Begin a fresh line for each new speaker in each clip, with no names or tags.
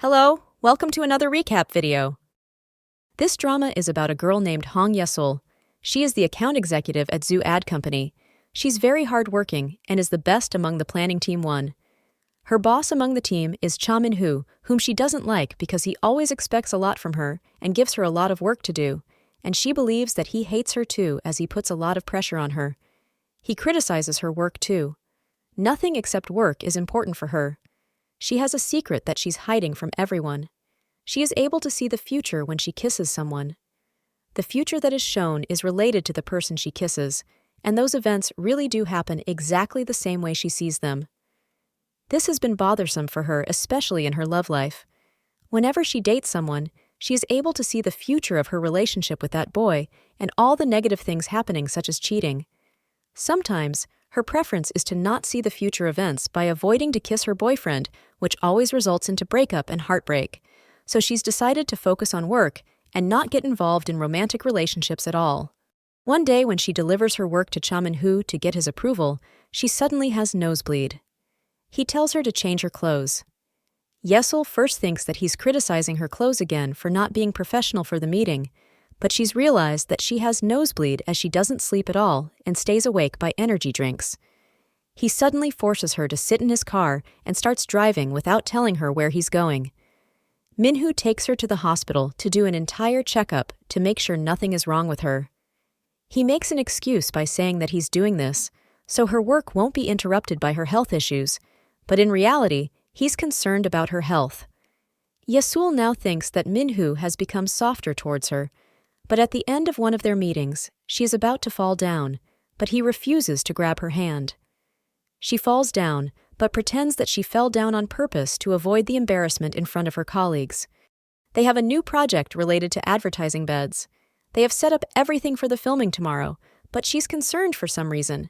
Hello, welcome to another recap video. This drama is about a girl named Hong Yesul. She is the account executive at Zoo Ad Company. She's very hardworking and is the best among the planning team one. Her boss among the team is Cha Min-hoo, whom she doesn't like because he always expects a lot from her and gives her a lot of work to do, and she believes that he hates her too as he puts a lot of pressure on her. He criticizes her work too. Nothing except work is important for her. She has a secret that she's hiding from everyone. She is able to see the future when she kisses someone. The future that is shown is related to the person she kisses, and those events really do happen exactly the same way she sees them. This has been bothersome for her, especially in her love life. Whenever she dates someone, she is able to see the future of her relationship with that boy and all the negative things happening, such as cheating. Sometimes, her preference is to not see the future events by avoiding to kiss her boyfriend, which always results into breakup and heartbreak. So she's decided to focus on work and not get involved in romantic relationships at all. One day when she delivers her work to Cha Min-hoo to get his approval, she suddenly has nosebleed. He tells her to change her clothes. Yesul first thinks that he's criticizing her clothes again for not being professional for the meeting, but she's realized that she has nosebleed as she doesn't sleep at all and stays awake by energy drinks. He suddenly forces her to sit in his car and starts driving without telling her where he's going. Min-hoo takes her to the hospital to do an entire checkup to make sure nothing is wrong with her. He makes an excuse by saying that he's doing this so her work won't be interrupted by her health issues, but in reality, he's concerned about her health. Yesul now thinks that Min-hoo has become softer towards her, but at the end of one of their meetings, she is about to fall down, but he refuses to grab her hand. She falls down, but pretends that she fell down on purpose to avoid the embarrassment in front of her colleagues. They have a new project related to advertising beds. They have set up everything for the filming tomorrow, but she's concerned for some reason.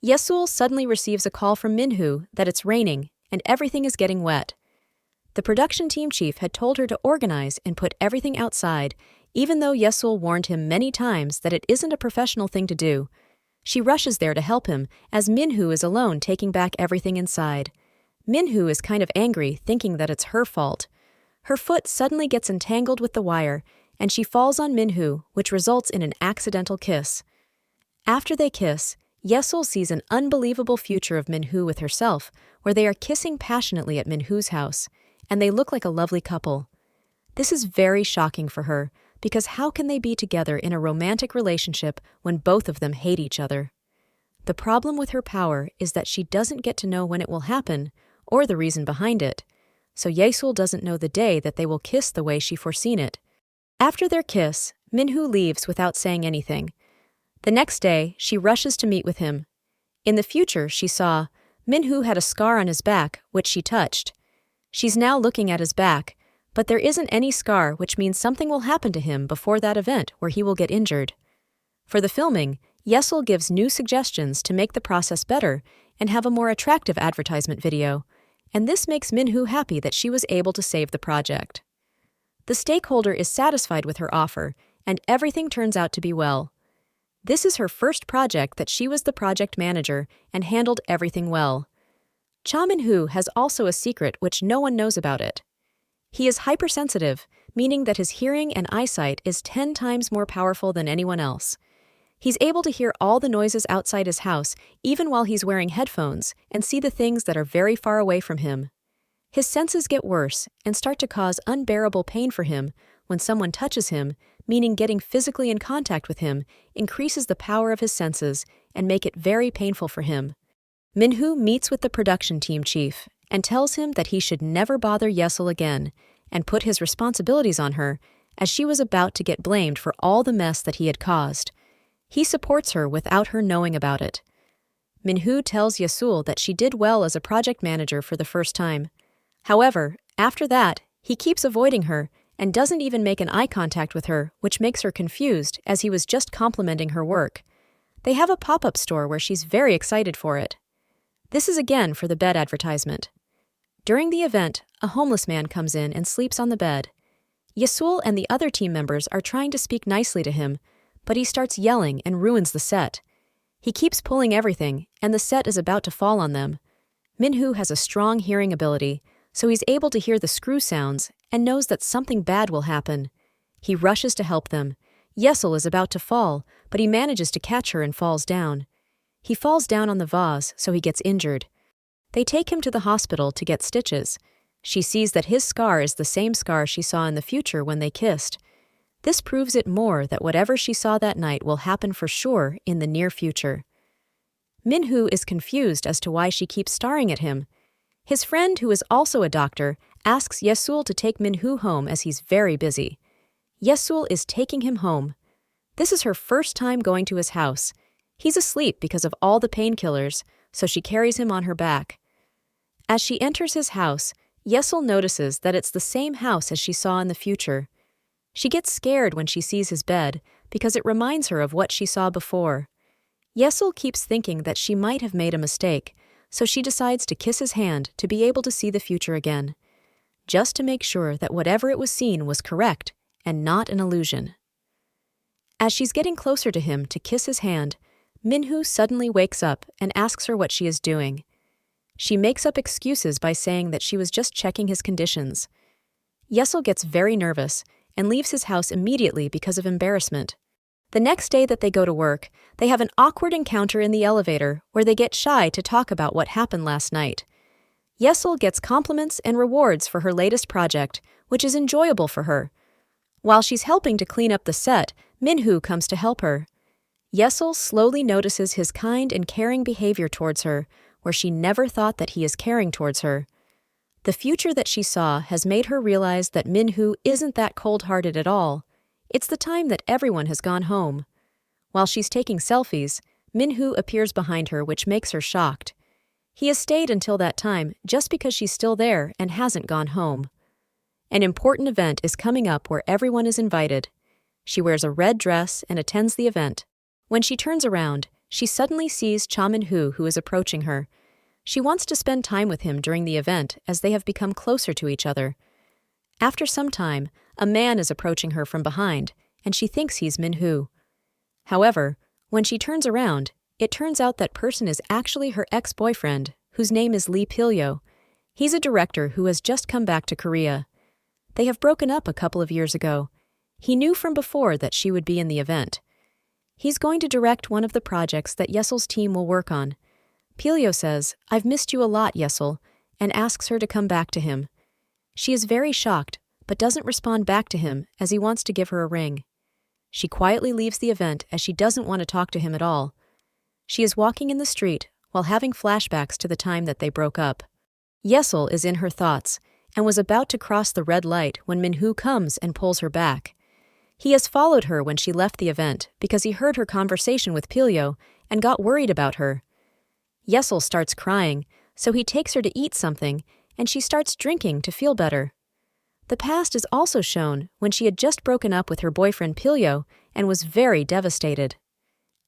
Yesul suddenly receives a call from Min-hoo that it's raining and everything is getting wet. The production team chief had told her to organize and put everything outside, even though Yesul warned him many times that it isn't a professional thing to do. She rushes there to help him, as Min-hoo is alone taking back everything inside. Min-hoo is kind of angry, thinking that it's her fault. Her foot suddenly gets entangled with the wire, and she falls on Min-hoo, which results in an accidental kiss. After they kiss, Yesul sees an unbelievable future of Min-hoo with herself, where they are kissing passionately at Min-hoo's house, and they look like a lovely couple. This is very shocking for her, because how can they be together in a romantic relationship when both of them hate each other? The problem with her power is that she doesn't get to know when it will happen, or the reason behind it, so Yesul doesn't know the day that they will kiss the way she foreseen it. After their kiss, Min-hoo leaves without saying anything. The next day, she rushes to meet with him. In the future, she saw Min-hoo had a scar on his back, which she touched. She's now looking at his back, but there isn't any scar, which means something will happen to him before that event where he will get injured. For the filming, Yesul gives new suggestions to make the process better and have a more attractive advertisement video, and this makes Min-hoo happy that she was able to save the project. The stakeholder is satisfied with her offer, and everything turns out to be well. This is her first project that she was the project manager and handled everything well. Cha Min-hoo has also a secret which no one knows about it. He is hypersensitive, meaning that his hearing and eyesight is 10 times more powerful than anyone else. He's able to hear all the noises outside his house, even while he's wearing headphones, and see the things that are very far away from him. His senses get worse and start to cause unbearable pain for him when someone touches him, meaning getting physically in contact with him increases the power of his senses and make it very painful for him. Min-hoo meets with the production team chief and tells him that he should never bother Yesul again and put his responsibilities on her, as she was about to get blamed for all the mess that he had caused. He supports her without her knowing about it. Min-hoo tells Yesul that she did well as a project manager for the first time. However, after that, he keeps avoiding her and doesn't even make an eye contact with her, which makes her confused as he was just complimenting her work. They have a pop-up store where she's very excited for it. This is again for the bed advertisement. During the event, a homeless man comes in and sleeps on the bed. Yesul and the other team members are trying to speak nicely to him, but he starts yelling and ruins the set. He keeps pulling everything, and the set is about to fall on them. Min-hoo has a strong hearing ability, so he's able to hear the screw sounds and knows that something bad will happen. He rushes to help them. Yesil is about to fall, but he manages to catch her and falls down. He falls down on the vase, so he gets injured. They take him to the hospital to get stitches. She sees that his scar is the same scar she saw in the future when they kissed. This proves it more that whatever she saw that night will happen for sure in the near future. Minhoo is confused as to why she keeps staring at him. His friend, who is also a doctor, asks Yesul to take Minhoo home as he's very busy. Yesul is taking him home. This is her first time going to his house. He's asleep because of all the painkillers, so she carries him on her back. As she enters his house, Yesil notices that it's the same house as she saw in the future. She gets scared when she sees his bed because it reminds her of what she saw before. Yesil keeps thinking that she might have made a mistake, so she decides to kiss his hand to be able to see the future again, just to make sure that whatever it was seen was correct and not an illusion. As she's getting closer to him to kiss his hand, Minhoo suddenly wakes up and asks her what she is doing. She makes up excuses by saying that she was just checking his conditions. Yesil gets very nervous and leaves his house immediately because of embarrassment. The next day that they go to work, they have an awkward encounter in the elevator where they get shy to talk about what happened last night. Yesil gets compliments and rewards for her latest project, which is enjoyable for her. While she's helping to clean up the set, Minhoo comes to help her. Yesil slowly notices his kind and caring behavior towards her, where she never thought that he is caring towards her. The future that she saw has made her realize that Minhoo isn't that cold-hearted at all. It's the time that everyone has gone home. While she's taking selfies, Minhoo appears behind her, which makes her shocked. He has stayed until that time just because she's still there and hasn't gone home. An important event is coming up where everyone is invited. She wears a red dress and attends the event. When she turns around, she suddenly sees Cha Minhoo, who is approaching her. She wants to spend time with him during the event as they have become closer to each other. After some time, a man is approaching her from behind, and she thinks he's Minhoo. However, when she turns around, it turns out that person is actually her ex-boyfriend, whose name is Lee Pilyo. He's a director who has just come back to Korea. They have broken up a couple of years ago. He knew from before that she would be in the event. He's going to direct one of the projects that Yesil's team will work on. Pilyo says, "I've missed you a lot, Yesil," and asks her to come back to him. She is very shocked, but doesn't respond back to him as he wants to give her a ring. She quietly leaves the event as she doesn't want to talk to him at all. She is walking in the street while having flashbacks to the time that they broke up. Yesil is in her thoughts and was about to cross the red light when Minhoo comes and pulls her back. He has followed her when she left the event because he heard her conversation with Pilyo and got worried about her. Yesil starts crying, so he takes her to eat something, and she starts drinking to feel better. The past is also shown when she had just broken up with her boyfriend Pilyo and was very devastated.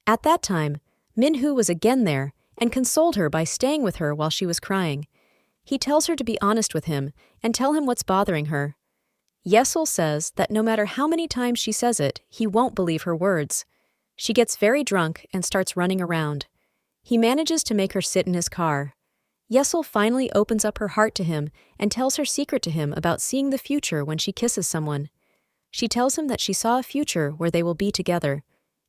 At that time, Minhoo was again there and consoled her by staying with her while she was crying. He tells her to be honest with him and tell him what's bothering her. Yesil says that no matter how many times she says it, he won't believe her words. She gets very drunk and starts running around. He manages to make her sit in his car. Yesil finally opens up her heart to him and tells her secret to him about seeing the future when she kisses someone. She tells him that she saw a future where they will be together,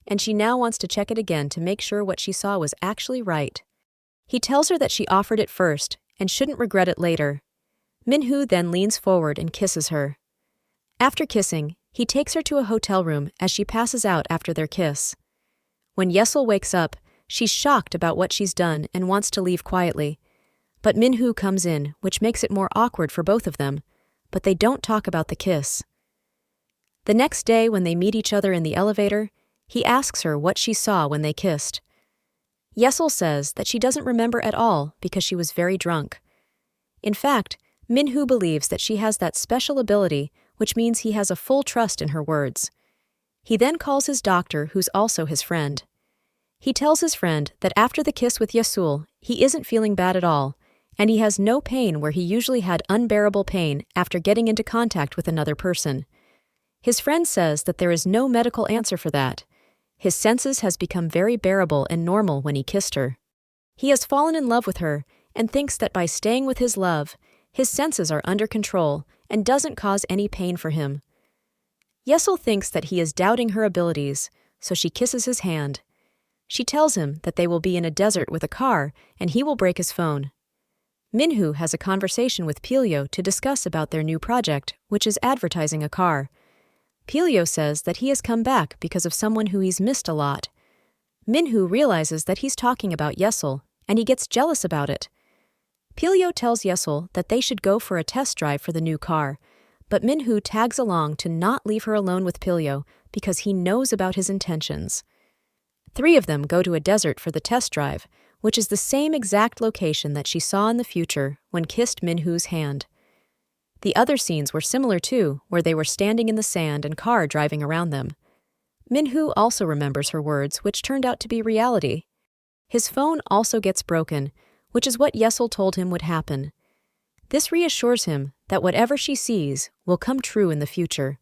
and she now wants to check it again to make sure what she saw was actually right. He tells her that she offered it first and shouldn't regret it later. Minhoo then leans forward and kisses her. After kissing, he takes her to a hotel room as she passes out after their kiss. When Yesil wakes up, she's shocked about what she's done and wants to leave quietly. But Minhoo comes in, which makes it more awkward for both of them, but they don't talk about the kiss. The next day when they meet each other in the elevator, he asks her what she saw when they kissed. Yesil says that she doesn't remember at all because she was very drunk. In fact, Minhoo believes that she has that special ability, which means he has a full trust in her words. He then calls his doctor, who's also his friend. He tells his friend that after the kiss with Yesul, he isn't feeling bad at all, and he has no pain where he usually had unbearable pain after getting into contact with another person. His friend says that there is no medical answer for that. His senses has become very bearable and normal when he kissed her. He has fallen in love with her and thinks that by staying with his love, His senses are under control and doesn't cause any pain for him. Yesil thinks that he is doubting her abilities, so she kisses his hand. She tells him that they will be in a desert with a car and he will break his phone. Minhoo has a conversation with Pilyo to discuss about their new project, which is advertising a car. Pilyo says that he has come back because of someone who he's missed a lot. Minhoo realizes that he's talking about Yesil, and he gets jealous about it. Pilyo tells Yesil that they should go for a test drive for the new car, but Minhoo tags along to not leave her alone with Pilyo because he knows about his intentions. 3 of them go to a desert for the test drive, which is the same exact location that she saw in the future when kissed Minhoo's hand. The other scenes were similar too, where they were standing in the sand and car driving around them. Minhoo also remembers her words, which turned out to be reality. His phone also gets broken, which is what Yesil told him would happen. This reassures him that whatever she sees will come true in the future.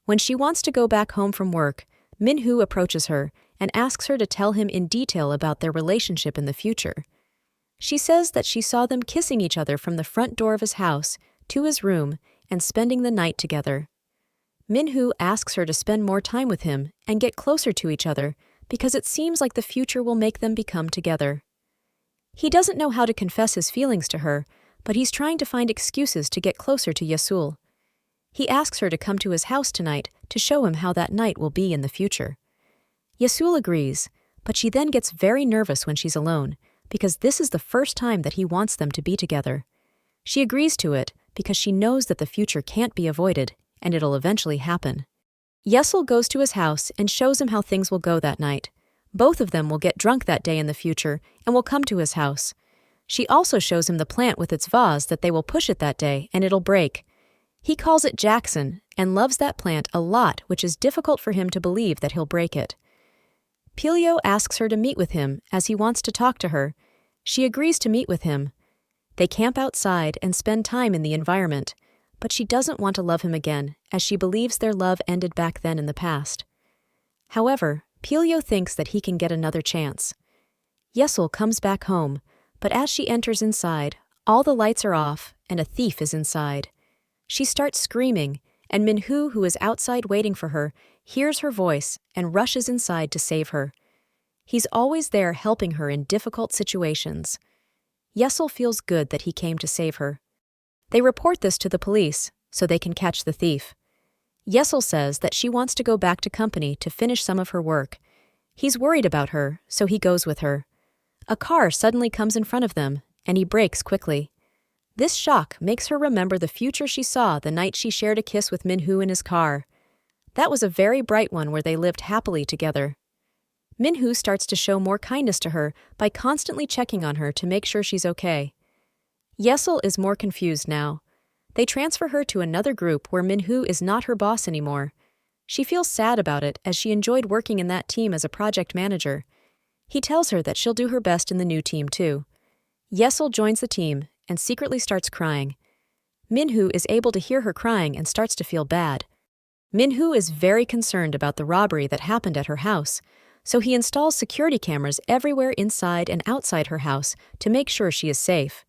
When she wants to go back home from work, Minhoo approaches her and asks her to tell him in detail about their relationship in the future. She says that she saw them kissing each other from the front door of his house to his room and spending the night together. Minhoo asks her to spend more time with him and get closer to each other because it seems like the future will make them become together. He doesn't know how to confess his feelings to her, but he's trying to find excuses to get closer to Yesil. He asks her to come to his house tonight to show him how that night will be in the future. Yesil agrees, but she then gets very nervous when she's alone, because this is the first time that he wants them to be together. She agrees to it because she knows that the future can't be avoided, and it'll eventually happen. Yesil goes to his house and shows him how things will go that night. Both of them will get drunk that day in the future and will come to his house. She also shows him the plant with its vase that they will push it that day and it'll break. He calls it Jackson and loves that plant a lot, which is difficult for him to believe that he'll break it. Pilyo asks her to meet with him as he wants to talk to her. She agrees to meet with him. They camp outside and spend time in the environment, but she doesn't want to love him again as she believes their love ended back then in the past. However, Pilyo thinks that he can get another chance. Yesil comes back home, but as she enters inside, all the lights are off and a thief is inside. She starts screaming, and Minhoo, who is outside waiting for her, hears her voice and rushes inside to save her. He's always there helping her in difficult situations. Yesil feels good that he came to save her. They report this to the police so they can catch the thief. Yesil says that she wants to go back to company to finish some of her work. He's worried about her, so he goes with her. A car suddenly comes in front of them, and he brakes quickly. This shock makes her remember the future she saw the night she shared a kiss with Minhoo in his car. That was a very bright one where they lived happily together. Minhoo starts to show more kindness to her by constantly checking on her to make sure she's okay. Yesil is more confused now. They transfer her to another group where Minhoo is not her boss anymore. She feels sad about it as she enjoyed working in that team as a project manager. He tells her that she'll do her best in the new team too. Yesil joins the team and secretly starts crying. Minhoo is able to hear her crying and starts to feel bad. Minhoo is very concerned about the robbery that happened at her house, so he installs security cameras everywhere inside and outside her house to make sure she is safe.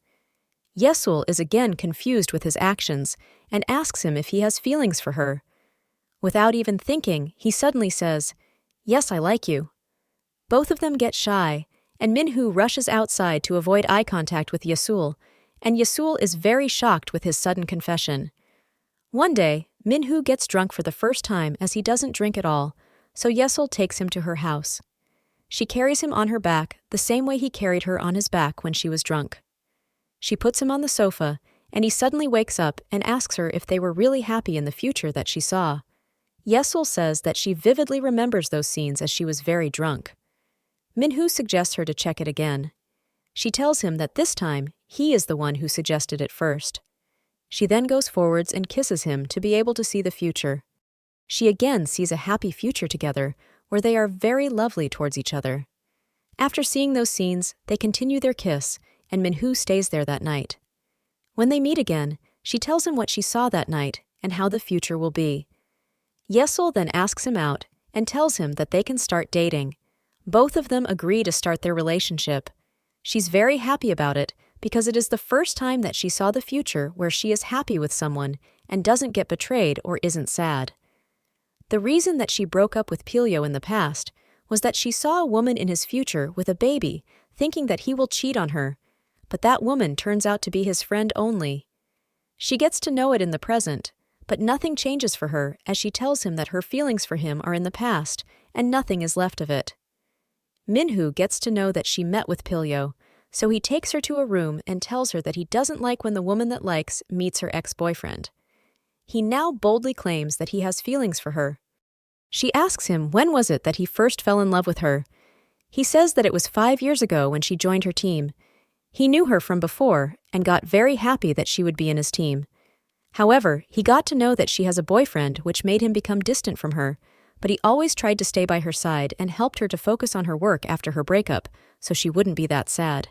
Yesil is again confused with his actions and asks him if he has feelings for her. Without even thinking, he suddenly says, "Yes, I like you." Both of them get shy, and Minhoo rushes outside to avoid eye contact with Yesil, and Yesil is very shocked with his sudden confession. One day, Minhoo gets drunk for the first time as he doesn't drink at all, so Yesil takes him to her house. She carries him on her back the same way he carried her on his back when she was drunk. She puts him on the sofa, and he suddenly wakes up and asks her if they were really happy in the future that she saw. Yesil says that she vividly remembers those scenes as she was very drunk. Minhoo suggests her to check it again. She tells him that this time he is the one who suggested it first. She then goes forwards and kisses him to be able to see the future. She again sees a happy future together where they are very lovely towards each other. After seeing those scenes, they continue their kiss, and Minhoo stays there that night. When they meet again, she tells him what she saw that night and how the future will be. Yesil then asks him out and tells him that they can start dating. Both of them agree to start their relationship. She's very happy about it because it is the first time that she saw the future where she is happy with someone and doesn't get betrayed or isn't sad. The reason that she broke up with Pelio in the past was that she saw a woman in his future with a baby, thinking that he will cheat on her, but that woman turns out to be his friend only. She gets to know it in the present, but nothing changes for her as she tells him that her feelings for him are in the past and nothing is left of it. Minhoo gets to know that she met with Pelio, so he takes her to a room and tells her that he doesn't like when the woman that likes meets her ex-boyfriend. He now boldly claims that he has feelings for her. She asks him when was it that he first fell in love with her. He says that it was 5 years ago when she joined her team. He knew her from before and got very happy that she would be in his team. However, he got to know that she has a boyfriend, which made him become distant from her, but he always tried to stay by her side and helped her to focus on her work after her breakup, so she wouldn't be that sad.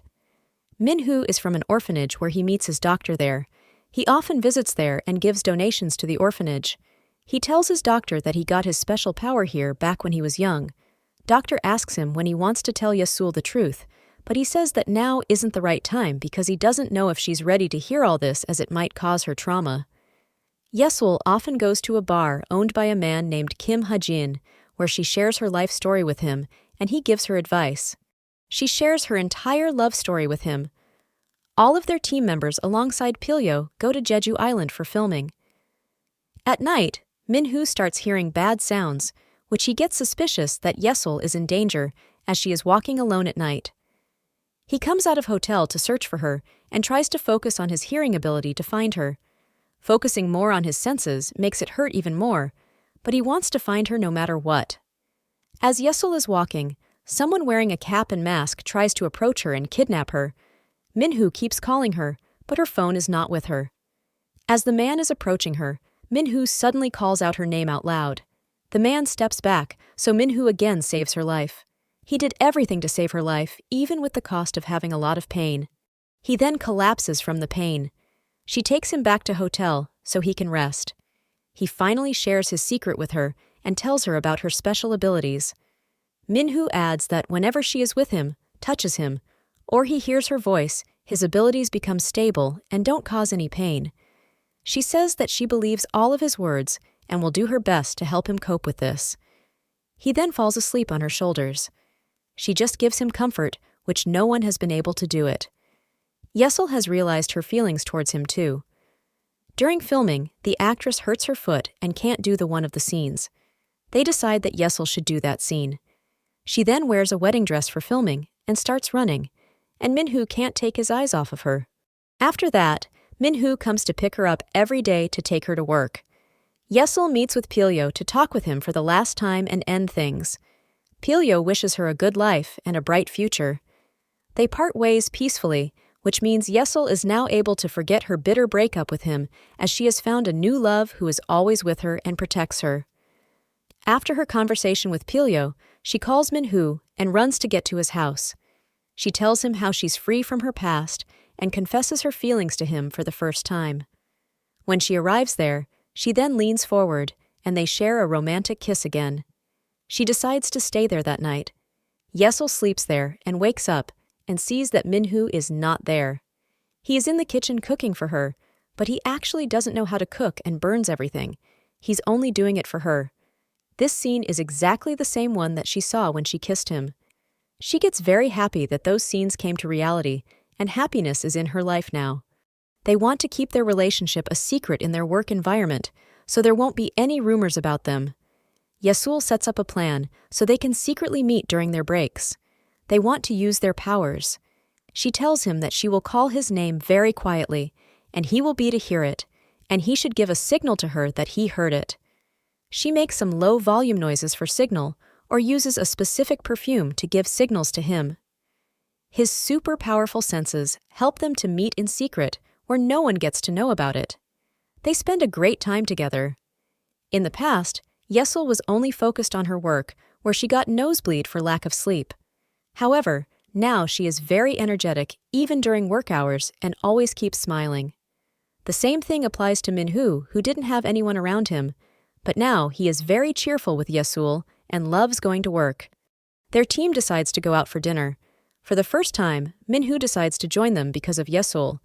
Minhoo is from an orphanage where he meets his doctor there. He often visits there and gives donations to the orphanage. He tells his doctor that he got his special power here back when he was young. Doctor asks him when he wants to tell Yesul the truth, but he says that now isn't the right time because he doesn't know if she's ready to hear all this as it might cause her trauma. Yesul often goes to a bar owned by a man named Kim Ha-jin, where she shares her life story with him, and he gives her advice. She shares her entire love story with him. All of their team members alongside Pelio go to Jeju Island for filming. At night, Minhoo starts hearing bad sounds, which he gets suspicious that Yesul is in danger as she is walking alone at night. He comes out of hotel to search for her and tries to focus on his hearing ability to find her. Focusing more on his senses makes it hurt even more, but he wants to find her no matter what. As Yesul is walking, someone wearing a cap and mask tries to approach her and kidnap her. Minhoo keeps calling her, but her phone is not with her. As the man is approaching her, Minhoo suddenly calls out her name out loud. The man steps back, so Minhoo again saves her life. He did everything to save her life, even with the cost of having a lot of pain. He then collapses from the pain. She takes him back to hotel so he can rest. He finally shares his secret with her and tells her about her special abilities. Minhoo adds that whenever she is with him, touches him, or he hears her voice, his abilities become stable and don't cause any pain. She says that she believes all of his words and will do her best to help him cope with this. He then falls asleep on her shoulders. She just gives him comfort, which no one has been able to do it. Yesul has realized her feelings towards him too. During filming, the actress hurts her foot and can't do one of the scenes. They decide that Yesul should do that scene. She then wears a wedding dress for filming and starts running, and Minhoo can't take his eyes off of her. After that, Minhoo comes to pick her up every day to take her to work. Yesul meets with Pelio to talk with him for the last time and end things. Pelio wishes her a good life and a bright future. They part ways peacefully, which means Yesul is now able to forget her bitter breakup with him as she has found a new love who is always with her and protects her. After her conversation with Pelio, she calls Minhoo and runs to get to his house. She tells him how she's free from her past and confesses her feelings to him for the first time. When she arrives there, she then leans forward and they share a romantic kiss again. She decides to stay there that night. Yesul sleeps there and wakes up and sees that Minhoo is not there. He is in the kitchen cooking for her, but he actually doesn't know how to cook and burns everything. He's only doing it for her. This scene is exactly the same one that she saw when she kissed him. She gets very happy that those scenes came to reality, and happiness is in her life now. They want to keep their relationship a secret in their work environment, so there won't be any rumors about them. Yesul sets up a plan so they can secretly meet during their breaks. They want to use their powers. She tells him that she will call his name very quietly, and he will be to hear it, and he should give a signal to her that he heard it. She makes some low volume noises for signal, or uses a specific perfume to give signals to him. His super powerful senses help them to meet in secret where no one gets to know about it. They spend a great time together. In the past, Yesul was only focused on her work, where she got nosebleed for lack of sleep. However, now she is very energetic even during work hours and always keeps smiling. The same thing applies to Minhoo, who didn't have anyone around him, but now he is very cheerful with Yesul and loves going to work. Their team decides to go out for dinner, For the first time, Minhoo decides to join them because of Yesul.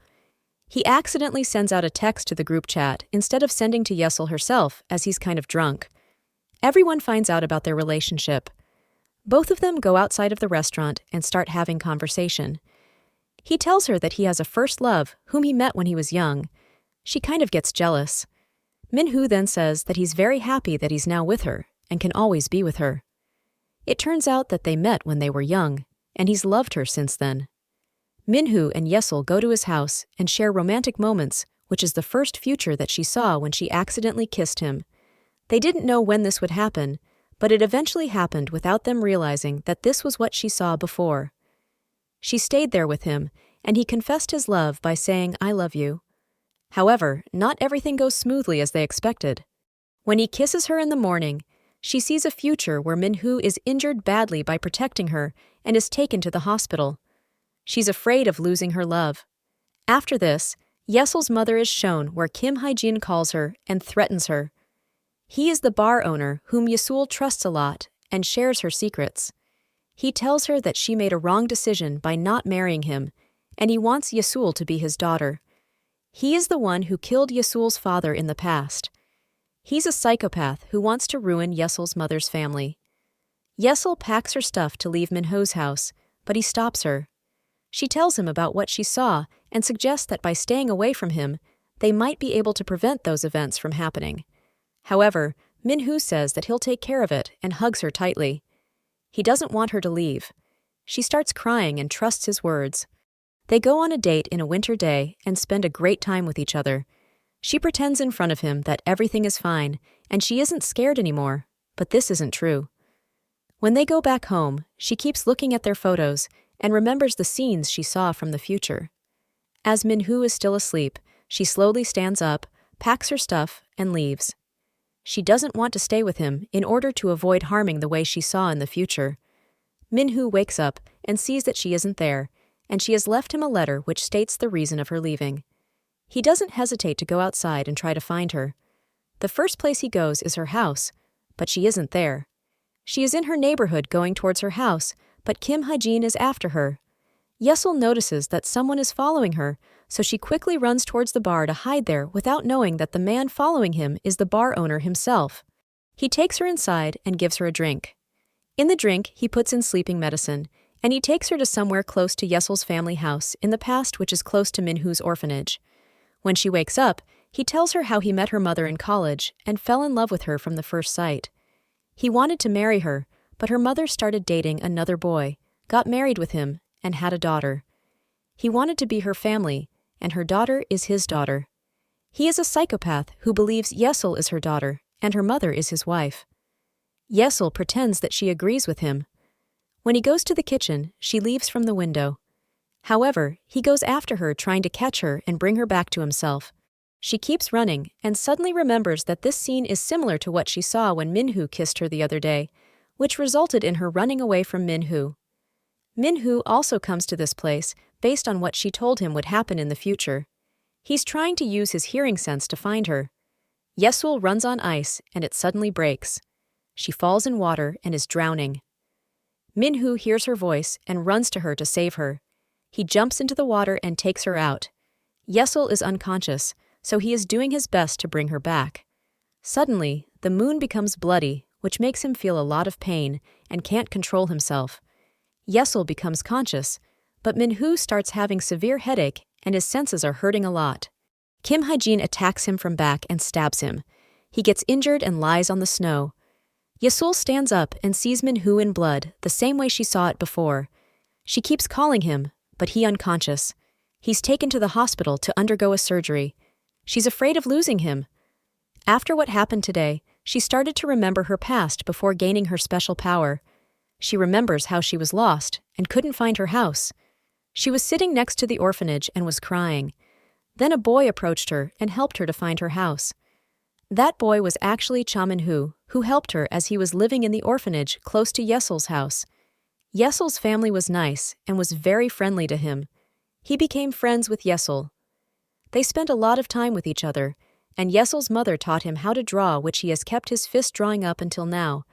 He accidentally sends out a text to the group chat instead of sending to Yesul herself, as he's kind of drunk. Everyone finds out about their relationship. Both of them go outside of the restaurant and start having conversation. He tells her that he has a first love whom he met when he was young. She kind of gets jealous. Minhoo then says that he's very happy that he's now with her and can always be with her. It turns out that they met when they were young, and he's loved her since then. Minhoo and Yesul go to his house and share romantic moments, which is the first future that she saw when she accidentally kissed him. They didn't know when this would happen, but it eventually happened without them realizing that this was what she saw before. She stayed there with him, and he confessed his love by saying, "I love you." However, not everything goes smoothly as they expected. When he kisses her in the morning, she sees a future where Minhoo is injured badly by protecting her and is taken to the hospital. She's afraid of losing her love. After this, Yesul's mother is shown where Kim Hae-jin calls her and threatens her. He is the bar owner whom Yesul trusts a lot and shares her secrets. He tells her that she made a wrong decision by not marrying him, and he wants Yesul to be his daughter. He is the one who killed Yesul's father in the past. He's a psychopath who wants to ruin Yesul's mother's family. Yesul packs her stuff to leave Minhoo's house, but he stops her. She tells him about what she saw and suggests that by staying away from him, they might be able to prevent those events from happening. However, Minhoo says that he'll take care of it and hugs her tightly. He doesn't want her to leave. She starts crying and trusts his words. They go on a date in a winter day and spend a great time with each other. She pretends in front of him that everything is fine and she isn't scared anymore, but this isn't true. When they go back home, she keeps looking at their photos and remembers the scenes she saw from the future. As Minhoo is still asleep, she slowly stands up, packs her stuff, and leaves. She doesn't want to stay with him in order to avoid harming the way she saw in the future. Minhoo wakes up and sees that she isn't there, and she has left him a letter which states the reason of her leaving. He doesn't hesitate to go outside and try to find her. The first place he goes is her house, but she isn't there. She is in her neighborhood going towards her house, but Kim Hae-jin is after her. Yesul notices that someone is following her, so she quickly runs towards the bar to hide there without knowing that the man following him is the bar owner himself. He takes her inside and gives her a drink. In the drink, he puts in sleeping medicine, and he takes her to somewhere close to Yesul's family house in the past, which is close to Minhoo's orphanage. When she wakes up, he tells her how he met her mother in college and fell in love with her from the first sight. He wanted to marry her, but her mother started dating another boy, got married with him, and had a daughter. He wanted to be her family, and her daughter is his daughter. He is a psychopath who believes Yesul is her daughter, and her mother is his wife. Yesul pretends that she agrees with him. When he goes to the kitchen, she leaves from the window. However, he goes after her trying to catch her and bring her back to himself. She keeps running and suddenly remembers that this scene is similar to what she saw when Minhoo kissed her the other day, which resulted in her running away from Minhoo. Minhoo also comes to this place based on what she told him would happen in the future. He's trying to use his hearing sense to find her. Yesul runs on ice and it suddenly breaks. She falls in water and is drowning. Minhoo hears her voice and runs to her to save her. He jumps into the water and takes her out. Yesul is unconscious, so he is doing his best to bring her back. Suddenly, the moon becomes bloody, which makes him feel a lot of pain and can't control himself. Yesul becomes conscious, but Minhoo starts having severe headache and his senses are hurting a lot. Kim Hae-jin attacks him from back and stabs him. He gets injured and lies on the snow. Yesul stands up and sees Minhoo in blood the same way she saw it before. She keeps calling him, but he unconscious. He's taken to the hospital to undergo a surgery. She's afraid of losing him. After what happened today, she started to remember her past before gaining her special power. She remembers how she was lost and couldn't find her house. She was sitting next to the orphanage and was crying. Then a boy approached her and helped her to find her house. That boy was actually Cha Min-hoo, who helped her as he was living in the orphanage close to Yesul's house. Yesul's family was nice and was very friendly to him. He became friends with Yesul. They spent a lot of time with each other, and Yesul's mother taught him how to draw, which he has kept his fist drawing up until now.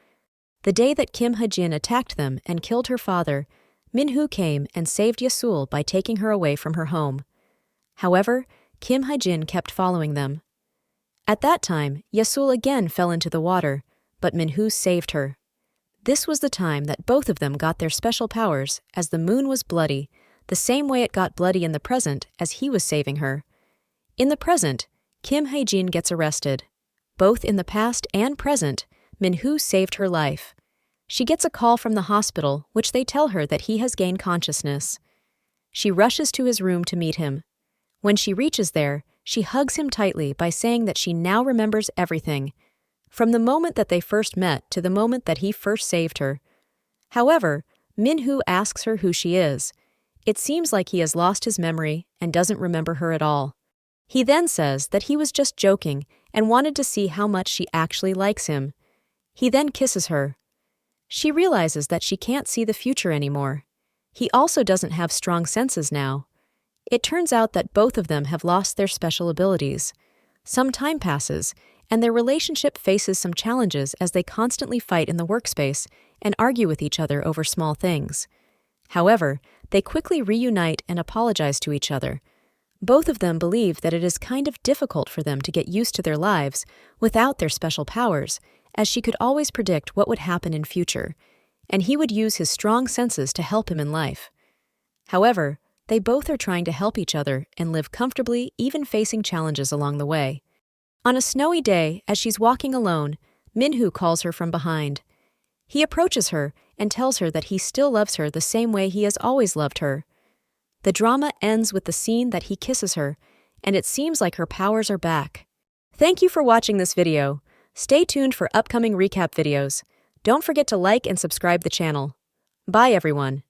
The day that Kim Hae-jin attacked them and killed her father, Min-hoo came and saved Yesul by taking her away from her home. However, Kim Hae-jin kept following them. At that time, Yesul again fell into the water, but Min-hoo saved her. This was the time that both of them got their special powers, as the moon was bloody, the same way it got bloody in the present as he was saving her. In the present, Kim Hae-jin gets arrested. Both in the past and present, Min-hoo saved her life. She gets a call from the hospital, which they tell her that he has gained consciousness. She rushes to his room to meet him. When she reaches there, she hugs him tightly by saying that she now remembers everything, from the moment that they first met to the moment that he first saved her. However, Min-hoo asks her who she is. It seems like he has lost his memory and doesn't remember her at all. He then says that he was just joking and wanted to see how much she actually likes him. He then kisses her. She realizes that she can't see the future anymore. He also doesn't have strong senses now. It turns out that both of them have lost their special abilities. Some time passes, and their relationship faces some challenges as they constantly fight in the workspace and argue with each other over small things. However, they quickly reunite and apologize to each other. Both of them believe that it is kind of difficult for them to get used to their lives without their special powers, as she could always predict what would happen in future, and he would use his strong senses to help him in life. However, they both are trying to help each other and live comfortably, even facing challenges along the way. On a snowy day, as she's walking alone, Min-hoo calls her from behind. He approaches her and tells her that he still loves her the same way he has always loved her. The drama ends with the scene that he kisses her, and it seems like her powers are back. Thank you for watching this video. Stay tuned for upcoming recap videos. Don't forget to like and subscribe the channel. Bye everyone.